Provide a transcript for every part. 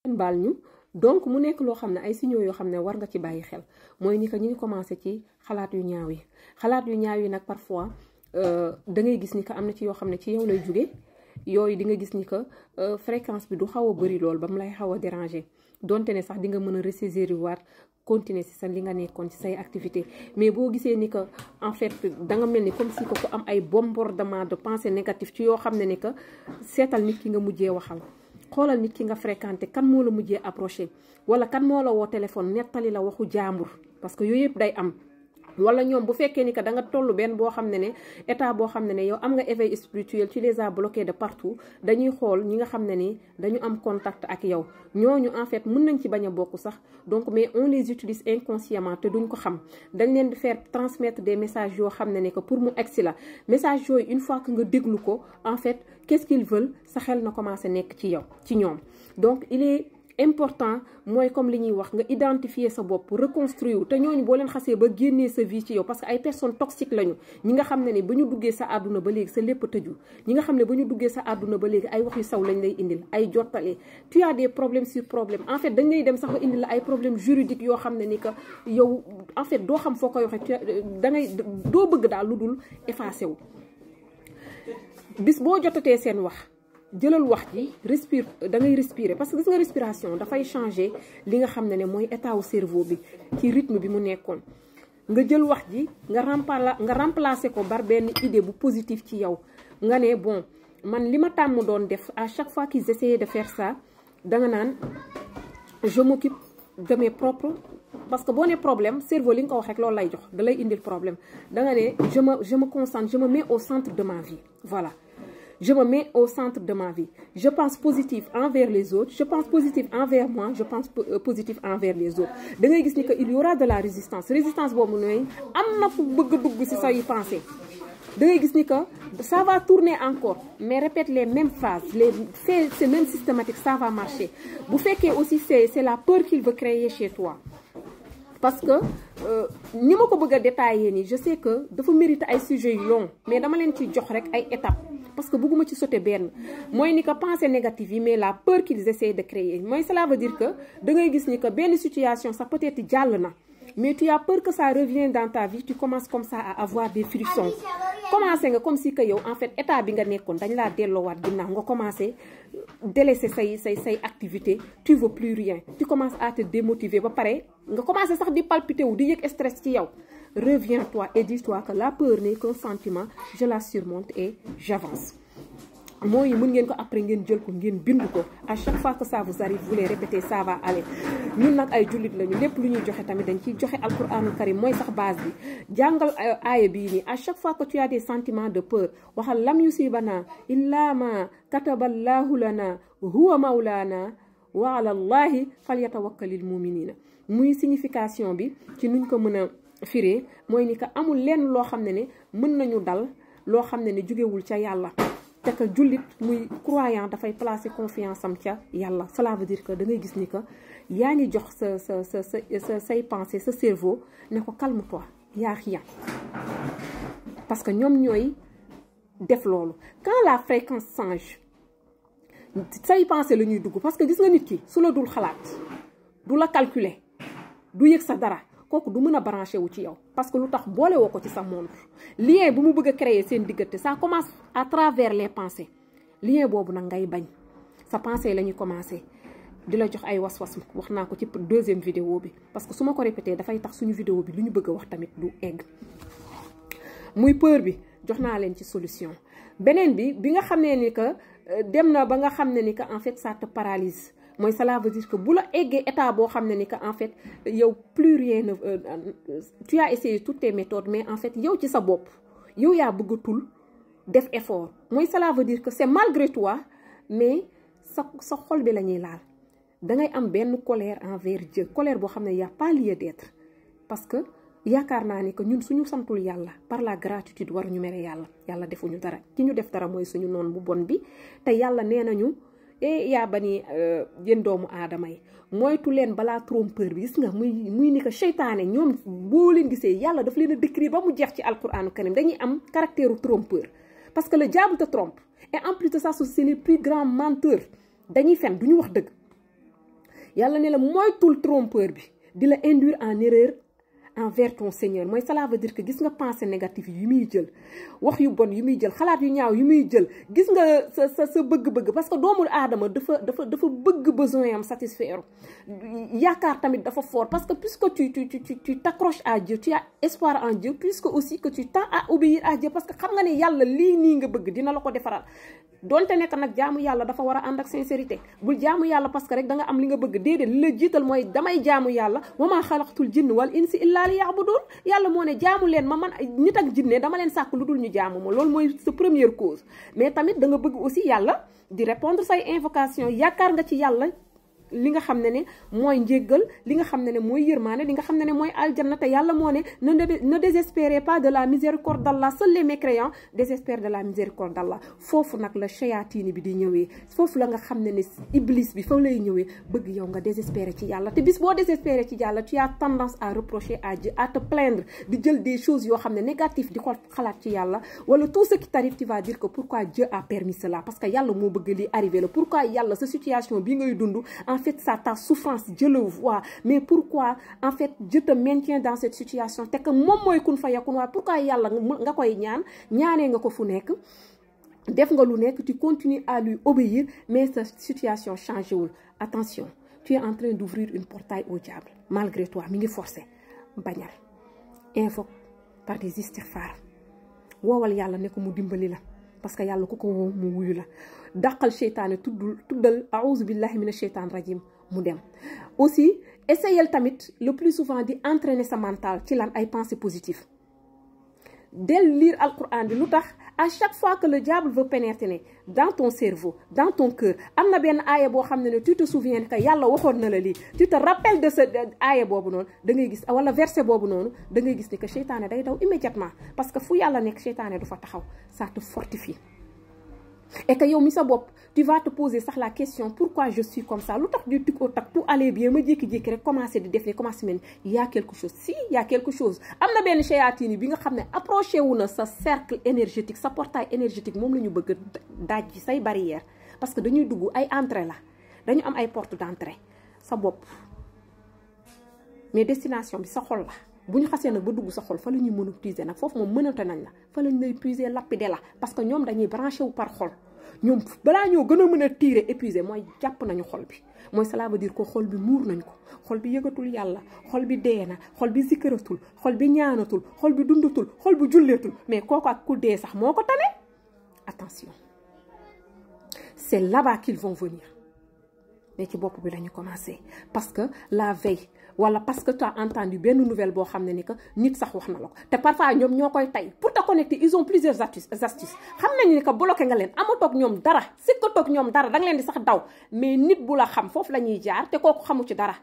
baal ñu. Donc mu nekk loo xam ne ay signaux yoo xam ne war nga ci bàyyi xel mooy ni que ñu ngi commencé ci xalaat yu ñaaw yi xalaat yu ñaaw yi nag parfois da ngay gis ni que am na ci yoo xam ne ci yow lay jóge yooyu di nga gis ni que fréquence bi du xaw a bëri lool ba mu lay xaw a déranger donte ne sax di nga mën a ressaisir waat continuer si sa li nga nekkoon ci say activité mais boo gisee ni que en fait da nga mel ni comme si que ku am ay bombardement de pensées négatives ci yoo xam ne ni que seetal nit ki nga mujjee waxal xoolal nit ki nga fréquenté kan moo la mujjee approché wala kan moo la woo téléphone nettali la waxu jaambur parce que yooyu yëpp day am. wala ñoom bu fekkee ni que da nga toll benn boo xam ne état boo xam ne yow am nga éveil spirituel tu les as bloqués de partout dañuy xool ñi nga xam ne ni dañu am contact ak yow ñooñu en fait mën nañ ci bañ a bokk sax donc mais on les utilise inconsciemment te duñ ko xam dañ leen di faire transmettre des messages yoo xam ne que pour mu egsi la message yooyu une fois que nga déglu ko en fait qu'est-ce qu'ils veulent sa xel na commencé nekk ci yow ci ñoom donc il est important mooy comme li ñuy wax nga identifier sa bopp reconstruire te ñooñu boo leen xasee ba génnee sa vie ci yow parce que ay personnes toxiques lañu ñi nga xam ne ni ba ñu duggee sa àdduna ba léegi sa lépp tëju ñi nga xam ne ba ñu duggee sa àdduna ba léegi ay wax yu saw lañ lay indil ay jottale tu as des problèmes sur problème en fait dañ lay dem sax ba indil la ay problèmes juridiques yoo xam ne ni que yow en fait doo xam foo koy waxee da ngay doo bëgg daal lu dul effacé wu bis boo jotatee seen wax jëlal wax ji respire da ngay respirer parce que gis nga respiration dafay changer li nga xam ne mooy état wu cerveau bi ci rythme bi mu nekkoon nga jël wax ji nga remplacer ko par benn idée bu positif ci yow nga ne bon man li ma tàmm doon def à chaque fois qu'ils essayaient de faire ça danga naan je m'occupe de mes propres parce que boo ne problème cerveau li nga ko wax rek loolu lay jox da lay indil problème danga ne je me concentre je me mets au centre de ma vie voilà. Je me mets au centre de ma vie. Je pense positif envers les autres. Je pense positif envers moi. Je pense positif envers les autres. Da ngay gis ni que il y aura de la résistance. Résistance boobu nooy am na fu bëgg a dugg ci say pensées. Da ngay gis ni que ça va tourner encore mais répète les mêmes phrases c'est même systématique ça va marcher. Bu fekkee aussi c'est la peur qu'il veut créer chez toi. Parce que ni ma ko bëgg a détailler nii je sais que dafa mérite ay sujets yu long mais dama leen ci jox rek ay étapes. Parce que bëgguma ci sauter benn mooy ni que pensée négative yi mais la peur qu'ils essaient de créer mooy cela veut dire que da ngay gis ni que benn situation ça peut-être jàll na mais tu as peur que ça revienne dans ta vie tu commences comme ça à avoir des frictions commencé nga comme si que yow en fait état bi nga nekkoon dañ laa delloowaat ginnaaw nga commencé délaisser say activité tu veux plus rien tu commences à te démotiver ba pare nga commencé sax di palpiter wu di yëg stress ci yow reviens-toi et dis-toi que la peur n'est qu'un sentiment je la surmonte et j'avance mooy mën ngeen ko après ngeen jël ko ngeen bind ko à chaque fois que ça vous arrive vous les répétez ça va aller ñun nag ay jullit lañu lépp lu ñuy joxe tamit dañ ciy joxe alquranul karim mooy sax base bi jàngal aaya bii nii à chaque fois que tu as des sentiments de peur waxal lam yusibana illa ma kataballahu lana huwa mawlana wa ala allahi falyatawakkalil muminina muy signification bi ci nuñ ko mën a firee mooy ni que amul lenn loo xam ne mën nañu dal loo xam ne jugewul ca yàlla te que jullit muy croyant dafay placer confiance am ca yàlla cela veut dire que da ngay gis ni que yaa ngi jox say pensée sa cerveau ne ko calme-toi y a rien parce que ñoom ñooy def loolu quand la fréquence change say pensée la ñuy dugg parce que gis nga nit ki su la dul xalaat du la calculer du yëg sa dara kooku du mën a branché wu ci yow parce que lu tax boole woo ko ci sa monde lien bu mu bëgg a créer seen diggante ça commence à travers les pensées lien boobu nag ngay bañ sa pensée la ñuy commencé di la jox ay was-was wax naa ko ci deuxième vidéo bi parce que su ma ko répété dafay tax suñu vidéo bi lu ñu bëgg a wax tamit du egg muy peur bi jox naa leen ci solution beneen bi nga xam ne ni que dem na ba nga xam ne ni que en fait ça te paralyse mooy cela veut dire que bu la eggee état boo xam ne ni que en fait yow plus rien ne tu as essayé toutes tes méthodes mais en fait yow ci sa bopp yow yaa bëggatul def effort mooy cela veut dire que c'est malgré toi mais sa xol bi la ñuy laal da ngay am benn colère envers Dieu colère boo xam ne y a pas lieu d'être parce que yaakaar naa ni que ñun suñu santul yàlla par la gratitude waruñu mere yàlla defuñu dara ki ñu def dara mooy suñu noon bu bon bi te yàlla nee nañu yaa bani yéen doomu aadama yi moytu leen balaa trompeur bi gis nga muy ni que seytaane ñoom boo leen gisee yàlla daf leen a décrire ba mu jeex ci alquranu karim dañuy am caractère trompeur parce que le diable te trompe et en plus de ça c'est les plus grands menteurs dañuy fen duñu wax dëgg yàlla ne la moytul trompeur bi di la induire en erreur envers ton Seigneur mooy cela veut dire que gis nga pensée négative yi muy jël wax yu bon yi muy jël xalaat yu ñaaw yi muy jël gis nga sa bëgg-bëgg parce que doomu aadama dafa bëgg besoin am satisfaire yaakaar tamit dafa fort parce que puisque tu t'accroches à Dieu tu as espoir en Dieu puisque aussi que tu tends à obéir à Dieu parce que xam nga ne yàlla lii nii nga bëgg dina la ko defaral donte nekk nag jaamu yàlla dafa war a ànd ak sincérité bul jaamu yàlla parce que rek da nga am li nga bëgg déedéet li la jiital mooy damay jaamu yàlla wa maa xalaqtul jinna wal insi illa li ya'budun yàlla moo ne jaamu leen ma man nit ak jinne dama leen sàkk lu dul ñu jaamu ma loolu mooy sa première cause mais tamit da nga bëgg aussi yàlla di répondre say invocation yaakaar nga ci yàlla li nga xam ne mooy njéggal li nga xam ne mooy yërmaane li nga xam ne mooy aljanna te yàlla moo ne ne désespérez pas de la miséricorde d'Allah seuls les mécréants désespèrent de la miséricorde d'Allah foofu nag la shayatin bi di ñëwee foofu la nga xam ne iblis bi fa lay ñëwee bëgg yow nga désespérer ci yàlla te bis boo désespérer ci yàlla tu as tendance à reprocher à Dieu à te plaindre di jël des choses yoo xam ne négatif di ko xalaat ci yàlla wala tout ce qui t'arrive tu vas dire que pourquoi Dieu a permis cela parce que yàlla moo bëgg li arrivé la pourquoi yàlla sa situation bi ngay dund en fait ça ta souffrance Dieu le voit mais pourquoi en fait Dieu te maintient dans cette situation te que moom mooy kun fa yakun waaye pourquoi yàlla nga koy ñaanee nga ko fu nekk def nga lu nekk tu continues à lui obéir mais sa situation changé wul attention tu es en train d'ouvrir une portail au diable malgré toi mi ngi forcé bañal invoque par des istighfar woowal yàlla ne ko mu dimbali la parce que yàlla ku ko woo mu wuyu la dàqal seytaane tuddal a'udhu billahi minash shaytan rajim mu dem aussi essayel tamit le plus souvent di entraîner sa mental ci lan ay pensées positives del lire al-Qur'an bi lu tax à chaque fois que le diable veut pénétrer dans ton cerveau dans ton cœur am na benn aaya boo xam ne tu te souviens que yàlla waxoon na la lii tu te rappelles de ce aaya boobu noonu da ngay gis wala verset boobu noonu da ngay gis ni que seytaane day daw immédiatement parce que fu yàlla nekk seytaane du fa taxaw ça te fortifie et que yow mi sa bopp tu vas te poser sax la question pourquoi je suis comme ça lu tax du tic au tac tout allait bien ma jékki-jékki rek commencé di def ni commencé mel y a quelque chose si y a quelque chose am na benn shayatin bi nga xam ne approché wu na sa cercle énergétique sa portail énergétique moom la ñu bëgg daaj ci say barrière parce que dañuy dugg ay entrée la dañu am ay porte d'entrée sa bopp mais destination bi sa xol la bu ñu xasee nag ba dugg sa xol fa la ñuy mën a puiser nag foofu moom mënante nañ la fa lañ lay puiser lapider la parce que ñoom dañuy branché wu par xol ñoom balaa ñoo gën a mën a tirer épuiser mooy jàpp nañu xol bi mooy cela veut dire que xol bi muur nañ ko xol bi yëgatul yàlla xol bi dee na xol bi zikkaratul xol bi ñaanatul xol bi dundatul xol bi julleetul mais kooku ak ku dee sax moo ko tane attention c'est là-bas qu'ils vont venir mais ci bopp bi lañu commencé parce que la veille wala parce que tu as entendu benn nouvelle boo xam ne ni que nit sax wax na la ko te parfois ñoom ñoo koy tay pour te connecter ils ont plusieurs astuces xam nañu ni que bloqué nga leen amatoog ñoom dara sikkatoog ñoom dara da nga leen di sax daw mais nit bu la xam foofu la ñuy jaar te kooku xamu ci dara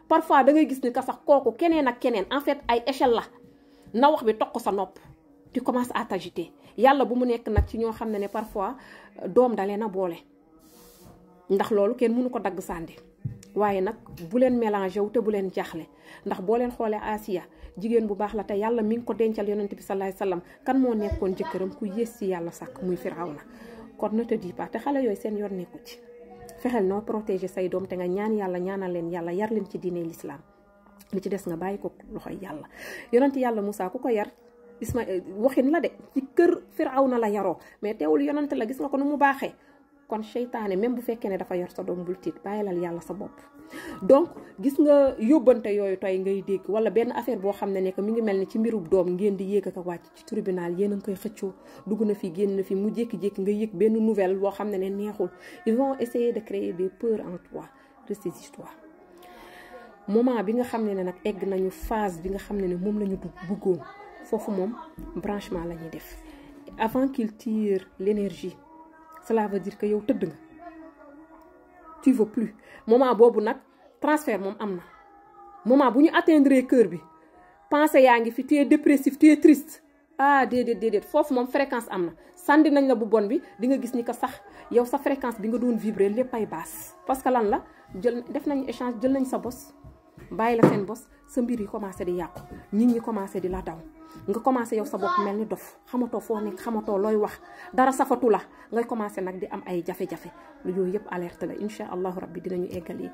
parfois da ngay gis ni que sax kooku keneen ak keneen en fait ay échelle la na wax bi toq sa nopp tu commences à t'agiter yàlla bu mu nekk nag ci ñoo xam ne parfois doom da leen a boole ndax loolu kenn mënu ko dagg sànni waaye nag bu leen mélangé wu te bu leen jaaxle ndax boo leen xoolee Asiya jigéen bu baax la te yàlla mi ngi ko dencal yonent bi sallallahu alayhi wasallam kan moo nekkoon jëkkëram ku yées ci yàlla sàkk muy Firawna kon ne te dis pas te xale yooyu seen yoon nekku ci fexeel noo protéger say doom te nga ñaan yàlla ñaanal leen yàlla yar leen ci diine l'islam li ci des nga bàyyi ko loxoy yàlla yonent yàlla Moussa ku ko yar waxin la de ci kër Firawna la yaroo mais teewul yonent la gis nga ko nu mu baaxee kon seytaane même bu fekkee ne dafa yor sa doom bul tiit bàyyilal yàlla sa bopp donc gis nga yóbbante yooyu tey ngay dégg wala benn affaire boo xam ne que mi ngi mel ni ci mbirub doom ngeen di yéeg ak a wàcc ci tribunal yéen a ngi koy xëccoo dugg na fi génn na fi mu jékki-jékki nga yëg benn nouvelle boo xam ne neexul ils vont essayer de créer des peurs en toi de ces histoires moment bi nga xam ne nag egg nañu phase bi nga xam ne moom la ñu bëggoon foofu moom branchement la ñuy def avant qu'il tire l'énergie cela veut dire que yow tëdd nga tu veux plus moment boobu nag transfert moom am na moment bu ñu atteindre cœur bi pensée yaa ngi fi tu es dépressif tu es triste ah déedéet foofu moom fréquence am na sànni nañ la bu bon bi di nga gis ni que sax yow sa fréquence bi nga doon vibrer lépp ay basse parce que lan la def nañu échange jël nañ sa bos bàyyi la seen bos sa mbir yi commencé di yàqu nit ñi commencé di la daw nga commencé yow sa bopp mel ni dof xamatoo foo nekk xamatoo looy wax dara safatu la ngay commencé nag di am ay jafe-jafe yooyu yëpp alerte la incha allahu rabbi dinañu eggali